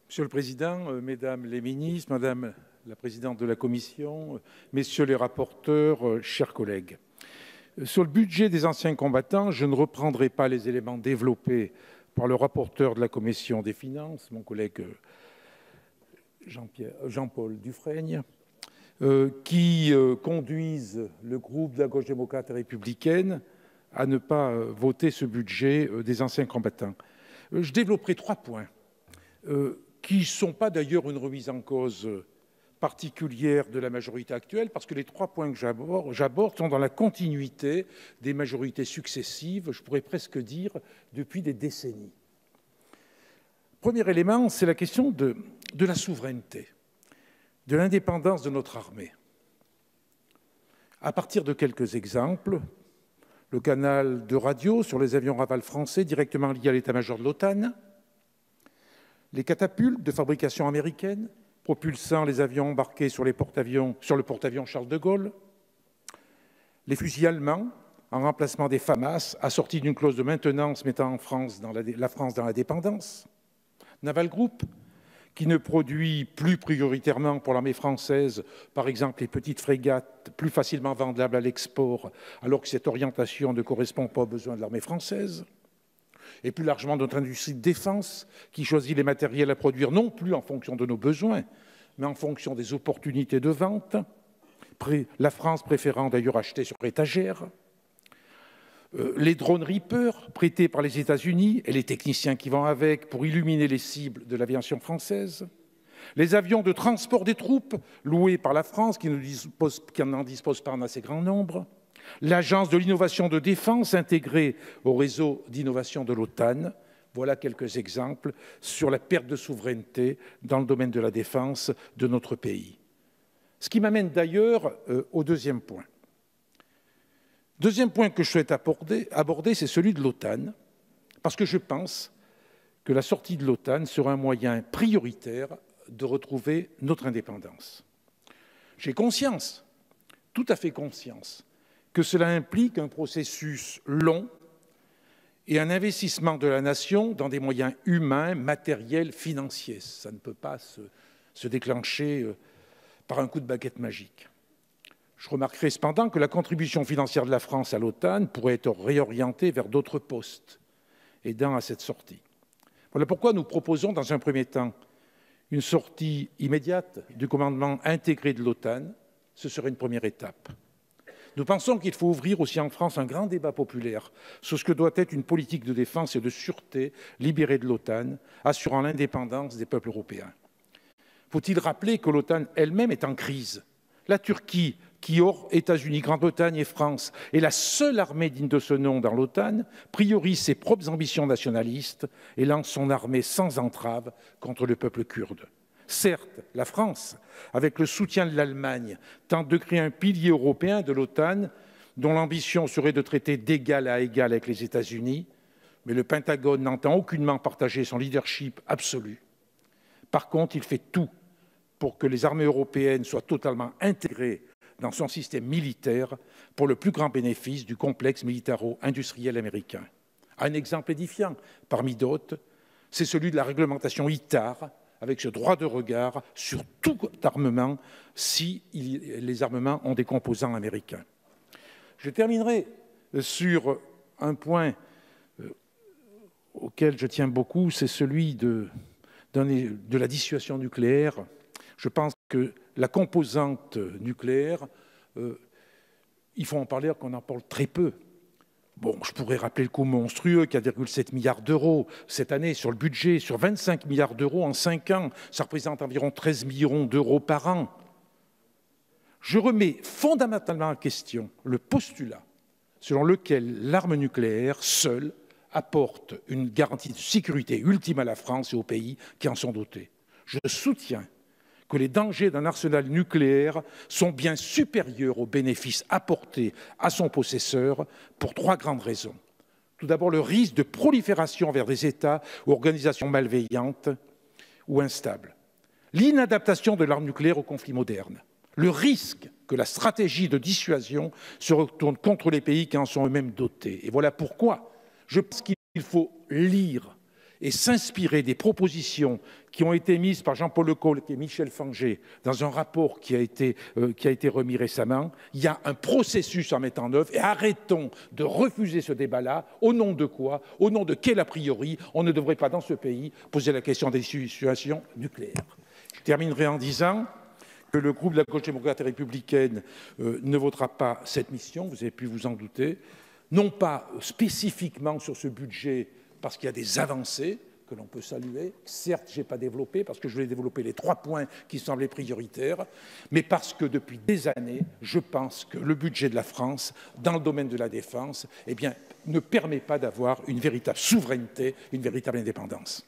Monsieur le Président, Mesdames les ministres, Madame la Présidente de la Commission, Messieurs les rapporteurs, chers collègues. Sur le budget des anciens combattants, je ne reprendrai pas les éléments développés par le rapporteur de la Commission des Finances, mon collègue Jean-Paul Dufrègne, qui conduisent le groupe de la gauche démocrate et républicaine à ne pas voter ce budget des anciens combattants. Je développerai 3 points qui ne sont pas d'ailleurs une remise en cause particulière de la majorité actuelle, parce que les 3 points que j'aborde sont dans la continuité des majorités successives, je pourrais presque dire depuis des décennies. Premier élément, c'est la question de la souveraineté, de l'indépendance de notre armée. À partir de quelques exemples, le canal de radio sur les avions Rafale français directement lié à l'état-major de l'OTAN, les catapultes de fabrication américaine propulsant les avions embarqués sur le porte-avions Charles de Gaulle, les fusils allemands en remplacement des FAMAS assortis d'une clause de maintenance mettant la France dans la dépendance, Naval Group qui ne produit plus prioritairement pour l'armée française, par exemple les petites frégates plus facilement vendables à l'export, alors que cette orientation ne correspond pas aux besoins de l'armée française. Et plus largement notre industrie de défense, qui choisit les matériels à produire non plus en fonction de nos besoins, mais en fonction des opportunités de vente, la France préférant d'ailleurs acheter sur étagère. Les drones Reaper prêtés par les États-Unis et les techniciens qui vont avec pour illuminer les cibles de l'aviation française. Les avions de transport des troupes loués par la France qui n'en dispose pas en assez grand nombre. L'Agence de l'innovation de défense intégrée au réseau d'innovation de l'OTAN. Voilà quelques exemples sur la perte de souveraineté dans le domaine de la défense de notre pays. Ce qui m'amène d'ailleurs au deuxième point. Deuxième point que je souhaite aborder, c'est celui de l'OTAN, parce que je pense que la sortie de l'OTAN sera un moyen prioritaire de retrouver notre indépendance. J'ai conscience, tout à fait conscience, que cela implique un processus long et un investissement de la nation dans des moyens humains, matériels, financiers. Ça ne peut pas se déclencher par un coup de baguette magique. Je remarquerai cependant que la contribution financière de la France à l'OTAN pourrait être réorientée vers d'autres postes aidant à cette sortie. Voilà pourquoi nous proposons dans un premier temps une sortie immédiate du commandement intégré de l'OTAN. Ce serait une première étape. Nous pensons qu'il faut ouvrir aussi en France un grand débat populaire sur ce que doit être une politique de défense et de sûreté libérée de l'OTAN, assurant l'indépendance des peuples européens. Faut-il rappeler que l'OTAN elle-même est en crise? La Turquie, qui hors États-Unis, Grande-Bretagne et France est la seule armée digne de ce nom dans l'OTAN, priorise ses propres ambitions nationalistes et lance son armée sans entrave contre le peuple kurde. Certes, la France, avec le soutien de l'Allemagne, tente de créer un pilier européen de l'OTAN dont l'ambition serait de traiter d'égal à égal avec les États-Unis, mais le Pentagone n'entend aucunement partager son leadership absolu. Par contre, il fait tout pour que les armées européennes soient totalement intégrées dans son système militaire pour le plus grand bénéfice du complexe militaro-industriel américain. Un exemple édifiant, parmi d'autres, c'est celui de la réglementation ITAR, avec ce droit de regard sur tout armement si les armements ont des composants américains. Je terminerai sur un point auquel je tiens beaucoup, c'est celui de la dissuasion nucléaire. Je pense que la composante nucléaire, il faut en parler qu'on en parle très peu. Bon, je pourrais rappeler le coût monstrueux, 4,7 milliards d'euros cette année sur le budget, sur 25 milliards d'euros en 5 ans. Ça représente environ 13 millions d'euros par an. Je remets fondamentalement en question le postulat selon lequel l'arme nucléaire, seule, apporte une garantie de sécurité ultime à la France et aux pays qui en sont dotés. Je soutiens que les dangers d'un arsenal nucléaire sont bien supérieurs aux bénéfices apportés à son possesseur pour 3 grandes raisons. Tout d'abord, le risque de prolifération vers des États ou organisations malveillantes ou instables. L'inadaptation de l'arme nucléaire au conflit moderne. Le risque que la stratégie de dissuasion se retourne contre les pays qui en sont eux-mêmes dotés. Et voilà pourquoi je pense qu'il faut lire et s'inspirer des propositions qui ont été mises par Jean-Paul Lecolq et Michel Fanger dans un rapport qui a été remis récemment. Il y a un processus à mettre en œuvre et arrêtons de refuser ce débat-là. Au nom de quoi? Au nom de quel a priori on ne devrait pas dans ce pays poser la question des situations nucléaires? Je terminerai en disant que le groupe de la gauche démocrate et républicaine ne votera pas cette mission, vous avez pu vous en douter, non pas spécifiquement sur ce budget, parce qu'il y a des avancées que l'on peut saluer. Certes, je n'ai pas développé, parce que je voulais développer les 3 points qui semblaient prioritaires, mais parce que depuis des années, je pense que le budget de la France, dans le domaine de la défense, eh bien, ne permet pas d'avoir une véritable souveraineté, une véritable indépendance.